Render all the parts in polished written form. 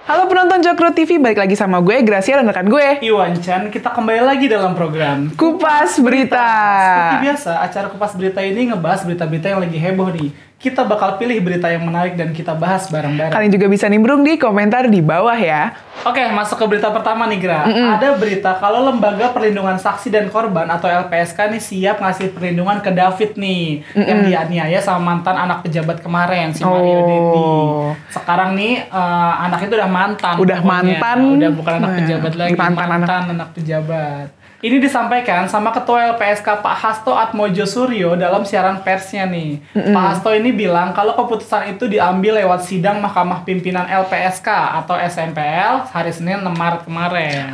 Halo penonton Cokro TV, balik lagi sama gue, Gracia dan rekan gue Iwan Chan, kita kembali lagi dalam program Kupas Berita. Seperti biasa, acara Kupas Berita ini ngebahas berita-berita yang lagi heboh nih. Kita bakal pilih berita yang menarik dan kita bahas bareng-bareng. Kalian juga bisa nimbrung di komentar di bawah ya. Oke, masuk ke berita pertama nih, Gra. Ada berita kalau Lembaga Perlindungan Saksi dan Korban atau LPSK nih siap ngasih perlindungan ke David nih, yang dianiaya sama mantan anak pejabat kemarin, si Mario Dendi. Sekarang nih, anak itu udah mantan. Udah pokoknya. mantan. Udah bukan anak pejabat lagi, mantan anak pejabat. Ini disampaikan sama Ketua LPSK Pak Hasto Atmojo Suryo dalam siaran persnya nih. Pak Hasto ini bilang kalau keputusan itu diambil lewat sidang Mahkamah Pimpinan LPSK atau SMPL hari Senin 6 Maret kemarin.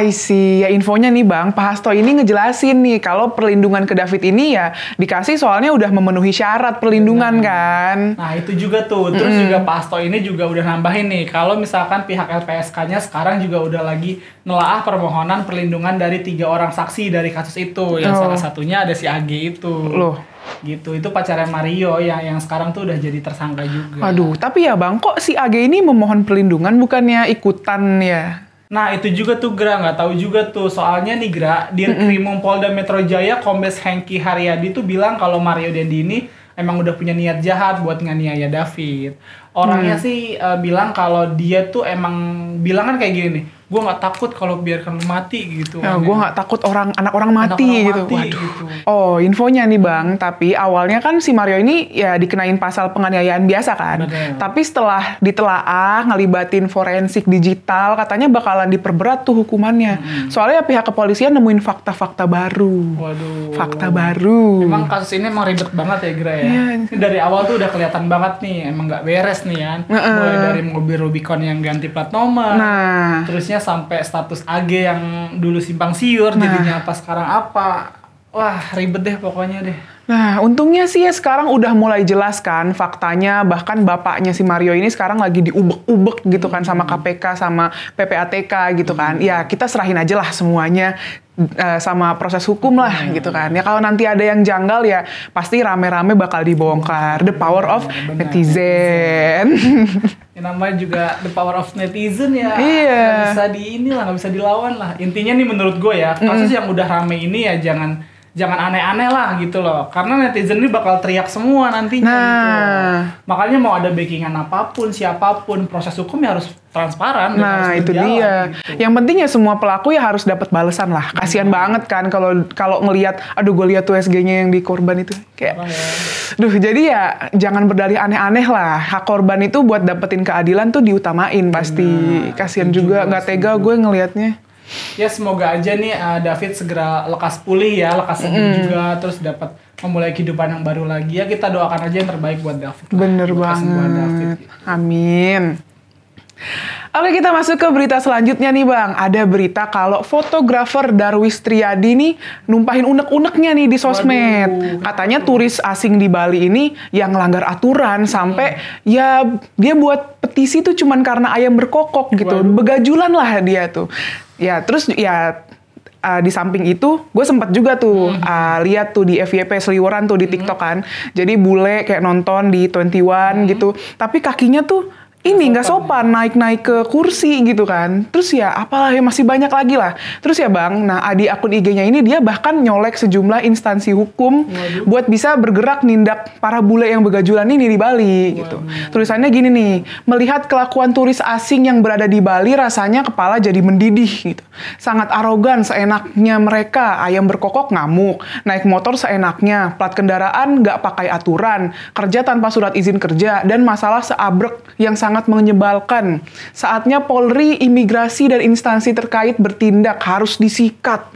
Isi ya infonya nih Bang, Pak Hasto ini ngejelasin nih kalau perlindungan ke David ini ya dikasih soalnya udah memenuhi syarat perlindungan kan. Nah itu juga tuh, terus juga Pak Hasto ini juga udah nambahin nih kalau misalkan pihak LPSK-nya sekarang juga udah lagi nelaah permohonan perlindungan dari 3 orang saksi dari kasus itu, yang salah satunya ada si AG itu. Loh. Gitu, itu pacarnya Mario yang sekarang tuh udah jadi tersangka juga. Aduh, tapi ya Bang, kok si AG ini memohon perlindungan bukannya ikutan ya? Nah itu juga tuh Gra, nggak tahu juga tuh soalnya nih Gra, Dirkrimum Polda Metro Jaya Kombes Hengki Haryadi tuh bilang kalau Mario Dendi ini emang udah punya niat jahat buat nganiaya David. Orangnya sih bilang kalau dia tuh emang bilang kan kayak gini nih, gue nggak takut kalau biarkan lu mati gitu. Ya, gue nggak takut anak orang mati gitu. Waduh. Gitu. Oh, infonya nih Bang, tapi awalnya kan si Mario ini ya dikenain pasal penganiayaan biasa kan. Bener. Tapi setelah ditelaah, ngelibatin forensik digital, katanya bakalan diperberat tuh hukumannya. Soalnya pihak kepolisian nemuin fakta-fakta baru. Waduh. Fakta baru. Emang kasus ini emang ribet banget ya Gra ya. Ini dari awal tuh udah kelihatan banget nih, emang nggak beres nih kan. Mulai dari mobil Rubicon yang ganti plat nomor. Terusnya sampai status AG yang dulu simpang siur jadinya apa sekarang apa. Wah ribet deh pokoknya deh. Nah, untungnya sih ya sekarang udah mulai jelas kan faktanya, bahkan bapaknya si Mario ini sekarang lagi diubek-ubek gitu kan sama KPK, sama PPATK gitu kan. Ya, kita serahin aja lah semuanya sama proses hukum lah gitu kan. Ya kalau nanti ada yang janggal ya pasti rame-rame bakal dibongkar. The power of netizen. Yang namanya juga the power of netizen ya. Iya. Nggak bisa nggak bisa dilawan lah. Intinya nih menurut gue ya, kasus yang udah rame ini ya jangan aneh-aneh lah gitu loh. Karena netizen ini bakal teriak semua nantinya gitu. Makanya mau ada backingan apapun, siapapun, proses hukum ya harus transparan. Nah, harus itu berjalan, dia. Gitu. Yang penting ya semua pelaku ya harus dapat balasan lah. Kasihan banget kan kalau ngelihat, aduh gue lihat tuh SG-nya yang di korban itu kayak duh, jadi ya jangan berdalih aneh-aneh lah. Hak korban itu buat dapetin keadilan tuh diutamain pasti. Kasihan juga, nggak tega gue ngelihatnya. Ya semoga aja nih David segera lekas pulih ya, lekas sembuh juga, terus dapat memulai kehidupan yang baru lagi. Ya kita doakan aja yang terbaik buat David. Bener banget. David. Amin. Oke, kita masuk ke berita selanjutnya nih Bang. Ada berita kalau fotografer Darwis Triadi nih numpahin unek-uneknya nih di sosmed. Katanya turis asing di Bali ini yang langgar aturan sampai ya dia buat petisi tuh cuman karena ayam berkokok gitu. Begajulan lah dia tuh. Ya terus ya di samping itu gue sempat juga tuh lihat tuh di FYP Seliweran tuh di TikTok kan. Jadi bule kayak nonton di 21 gitu. Tapi kakinya tuh ini nggak sopan naik-naik ke kursi gitu kan. Terus ya apalah ya masih banyak lagi lah. Terus ya Bang, nah di akun IG-nya ini dia bahkan nyolek sejumlah instansi hukum buat bisa bergerak nindak para bule yang begajulan ini di Bali gitu. Tulisannya gini nih, melihat kelakuan turis asing yang berada di Bali rasanya kepala jadi mendidih gitu. Sangat arogan seenaknya mereka, ayam berkokok ngamuk, naik motor seenaknya, plat kendaraan nggak pakai aturan, kerja tanpa surat izin kerja, dan masalah seabrek yang sangat menyebalkan. Saatnya Polri, imigrasi, dan instansi terkait bertindak, harus disikat.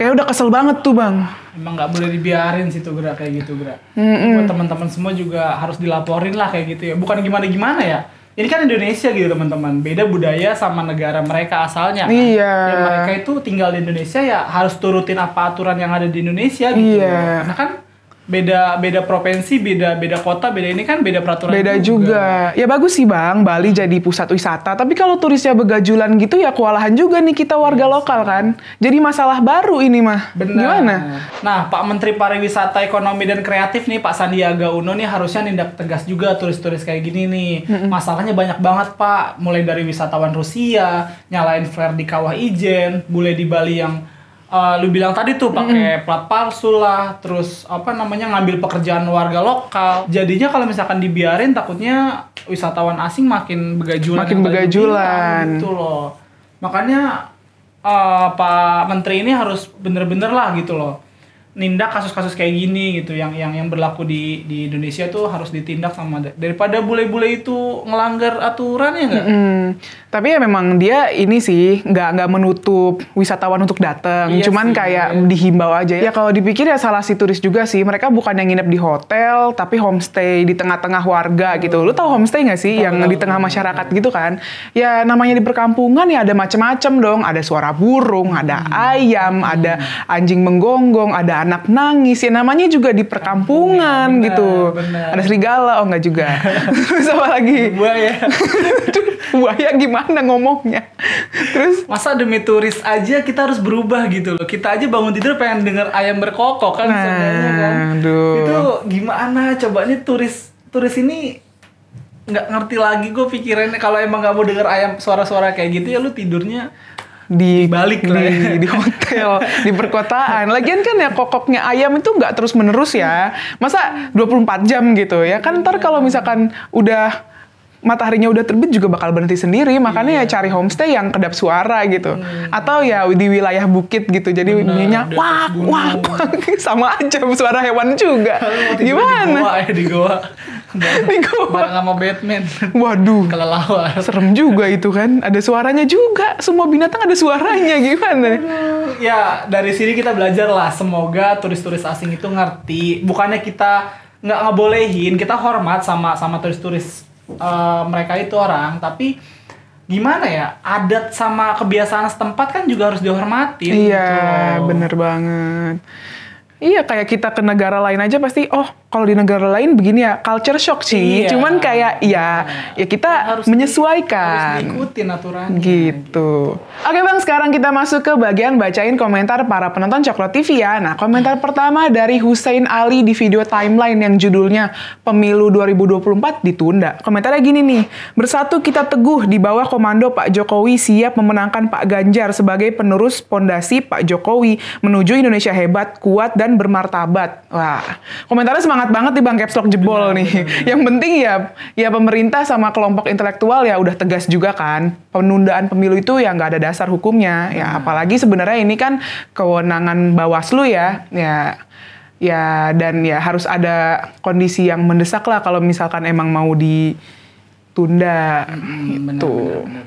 Kayak udah kesel banget tuh Bang. Emang nggak boleh dibiarin sih tuh Gra, kayak gitu Gra. Buat teman-teman semua juga harus dilaporin lah kayak gitu ya. Bukan gimana-gimana ya. Ini kan Indonesia gitu teman-teman. Beda budaya sama negara mereka asalnya kan. Iya. Ya, mereka itu tinggal di Indonesia ya harus turutin apa aturan yang ada di Indonesia gitu. Iya. Karena kan beda provinsi, beda kota, beda ini kan beda peraturan Beda juga. Ya bagus sih Bang, Bali jadi pusat wisata. Tapi kalau turisnya begajulan gitu ya kewalahan juga nih kita warga lokal kan. Jadi masalah baru ini mah. Benar. Gimana? Nah, Pak Menteri Pariwisata, Ekonomi dan Kreatif nih, Pak Sandiaga Uno nih harusnya nindak tegas juga turis-turis kayak gini nih. Masalahnya banyak banget Pak. Mulai dari wisatawan Rusia, nyalain flare di Kawah Ijen, bule di Bali yang lu bilang tadi tuh pakai plat palsu lah, terus ngambil pekerjaan warga lokal. Jadinya kalau misalkan dibiarin takutnya wisatawan asing makin begajulan. Gitu loh. Makanya Pak Menteri ini harus bener-bener lah gitu loh nindak kasus-kasus kayak gini gitu yang berlaku di Indonesia tuh harus ditindak sama daripada bule-bule itu ngelanggar aturan ya nggak? Tapi ya memang dia ini sih nggak menutup wisatawan untuk datang, cuman sih, kayak dihimbau aja. Ya kalau dipikir ya salah si turis juga sih, mereka bukan yang nginep di hotel tapi homestay di tengah-tengah warga gitu. Lu tahu homestay nggak sih yang di tengah masyarakat gitu kan? Ya namanya di perkampungan ya ada macem-macem dong, ada suara burung, ada ayam, ada anjing menggonggong, ada anak nangis, ya namanya juga di perkampungan gitu. Ada serigala, oh enggak juga. Terus apa lagi? Buaya gimana ngomongnya? Terus masa demi turis aja kita harus berubah gitu loh. Kita aja bangun tidur pengen denger ayam berkokok kan sebenarnya kan. Itu gimana? Coba nih turis ini nggak ngerti lagi gue pikirannya kalau emang nggak mau denger ayam suara-suara kayak gitu ya lu tidurnya di balik di hotel, di perkotaan. Lagian kan ya kokoknya ayam itu nggak terus menerus ya. Masa 24 jam gitu ya kan, ntar kalau misalkan udah mataharinya udah terbit juga bakal berhenti sendiri. Makanya ya cari homestay yang kedap suara gitu. Atau ya di wilayah bukit gitu. Jadi bunyinya wak wak sama aja suara hewan juga. Gimana? Di goa. Bareng sama Batman. Waduh. Kelelawar. Serem juga itu kan. Ada suaranya juga. Semua binatang ada suaranya. Gimana? Ya dari sini kita belajar lah. Semoga turis-turis asing itu ngerti. Bukannya kita nggak ngebolehin. Kita hormat sama turis-turis mereka itu orang. Tapi gimana ya, adat sama kebiasaan setempat kan juga harus dihormatin. Iya, gitu. Bener banget. Iya, kayak kita ke negara lain aja pasti, oh kalau di negara lain begini ya, culture shock sih. Iya. Cuman kayak ya kita harus menyesuaikan. Harus diikutin aturannya. Gitu. Oke Bang, sekarang kita masuk ke bagian bacain komentar para penonton Coklot TV ya. Nah, komentar pertama dari Hussein Ali di video timeline yang judulnya Pemilu 2024 ditunda. Komentarnya gini nih, bersatu kita teguh di bawah komando Pak Jokowi siap memenangkan Pak Ganjar sebagai penerus pondasi Pak Jokowi menuju Indonesia hebat, kuat, dan bermartabat. Wah, komentarnya semangat banget nih Bang, caps lock jebol nih. Yang penting ya pemerintah sama kelompok intelektual ya udah tegas juga kan. Penundaan pemilu itu ya nggak ada dasar hukumnya. Ya apalagi sebenarnya ini kan kewenangan Bawaslu ya. Ya dan ya harus ada kondisi yang mendesak lah kalau misalkan emang mau ditunda gitu. Benar.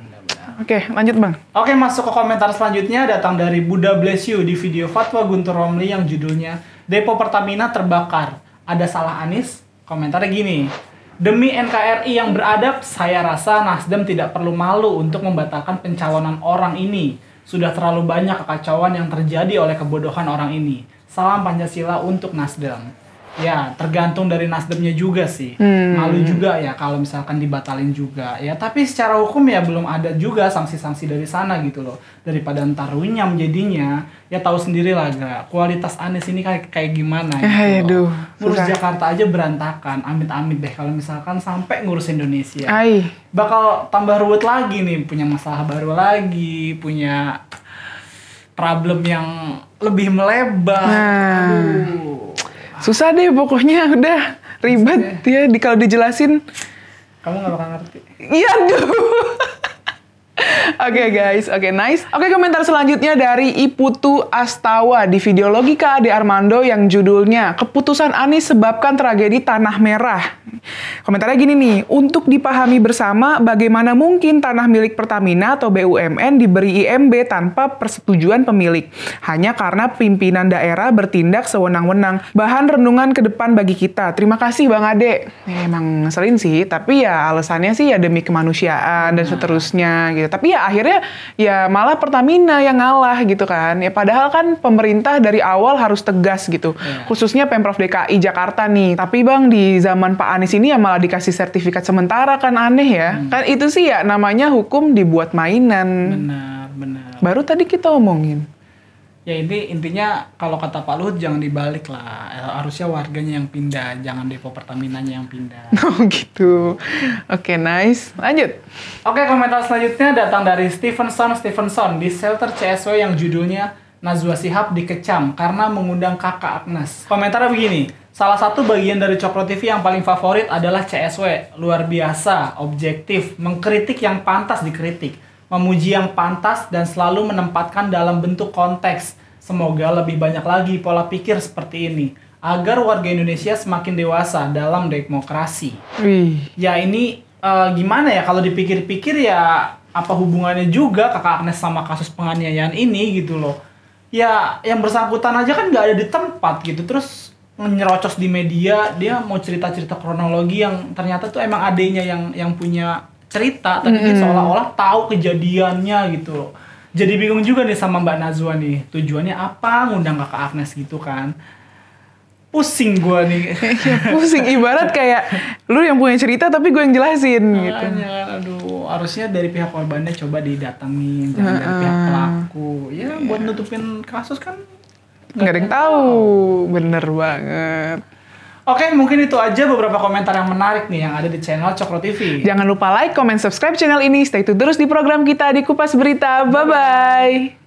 Oke, lanjut Bang. Oke, masuk ke komentar selanjutnya datang dari Buddha Bless You di video Fatwa Guntur Romli yang judulnya Depo Pertamina terbakar. Ada salah Anies? Komentarnya gini. Demi NKRI yang beradab, saya rasa Nasdem tidak perlu malu untuk membatalkan pencalonan orang ini. Sudah terlalu banyak kekacauan yang terjadi oleh kebodohan orang ini. Salam Pancasila untuk Nasdem. Ya, tergantung dari Nasdemnya juga sih. Malu juga ya kalau misalkan dibatalin juga. Ya, tapi secara hukum ya belum ada juga sanksi-sanksi dari sana gitu loh. Daripada ntar runyam jadinya, ya tahu sendiri lah gak. Kualitas Anies ini kayak gimana gitu loh. Ngurus Jakarta aja berantakan. Amit-amit deh kalau misalkan sampai ngurus Indonesia. Bakal tambah ruwet lagi nih, punya masalah baru lagi, punya problem yang lebih melebar. Aduh. Susah deh pokoknya, udah ribet ya kalau dijelasin. Kamu gak bakal ngerti. Iya aduh. Oke guys, oke nice. Oke, komentar selanjutnya dari Iputu Astawa di video Logika Ade Armando yang judulnya Keputusan Anies sebabkan tragedi Tanah Merah. Komentarnya gini nih, untuk dipahami bersama bagaimana mungkin tanah milik Pertamina atau BUMN diberi IMB tanpa persetujuan pemilik. Hanya karena pimpinan daerah bertindak sewenang-wenang. Bahan renungan ke depan bagi kita. Terima kasih Bang Ade. Emang ngeselin sih, tapi ya alasannya sih ya demi kemanusiaan dan seterusnya gitu. Tapi ya akhirnya ya malah Pertamina yang ngalah gitu kan. Ya padahal kan pemerintah dari awal harus tegas gitu. Khususnya Pemprov DKI Jakarta nih. Tapi Bang, di zaman Pak Anies ini ya malah dikasih sertifikat sementara, kan aneh ya. Kan itu sih ya namanya hukum dibuat mainan. Benar. Baru tadi kita omongin. Ya intinya kalau kata Pak Luhut jangan dibalik lah. Harusnya warganya yang pindah, jangan depo Pertaminanya yang pindah. Oh gitu. Oke, nice. Lanjut. Oke, komentar selanjutnya datang dari Stevenson di shelter CSW yang judulnya Najwa Shihab dikecam karena mengundang kakak Agnes. Komentarnya begini, salah satu bagian dari Cokro TV yang paling favorit adalah CSW. Luar biasa, objektif, mengkritik yang pantas dikritik, memuji yang pantas dan selalu menempatkan dalam bentuk konteks. Semoga lebih banyak lagi pola pikir seperti ini agar warga Indonesia semakin dewasa dalam demokrasi. Wih. Ya ini gimana ya kalau dipikir-pikir ya apa hubungannya juga kakak Agnes sama kasus penganiayaan ini gitu loh. Ya yang bersangkutan aja kan nggak ada di tempat gitu, terus nyerocos di media dia mau cerita-cerita kronologi yang ternyata tuh emang adenya yang punya cerita, tapi dia seolah-olah tahu kejadiannya gitu loh. Jadi bingung juga nih sama Mbak Najwa nih, tujuannya apa ngundang kakak Agnes gitu kan. Pusing gue nih. Pusing, ibarat kayak lu yang punya cerita tapi gue yang jelasin gitu. Makanya, aduh, harusnya dari pihak korbannya coba didatengin, jangan dari pihak pelaku. Ya buat nutupin kasus kan Nggak ada yang tahu. Bener banget. Oke, mungkin itu aja beberapa komentar yang menarik nih yang ada di channel Cokro TV. Jangan lupa like, comment, subscribe channel ini. Stay tune terus di program kita di Kupas Berita. Bye-bye.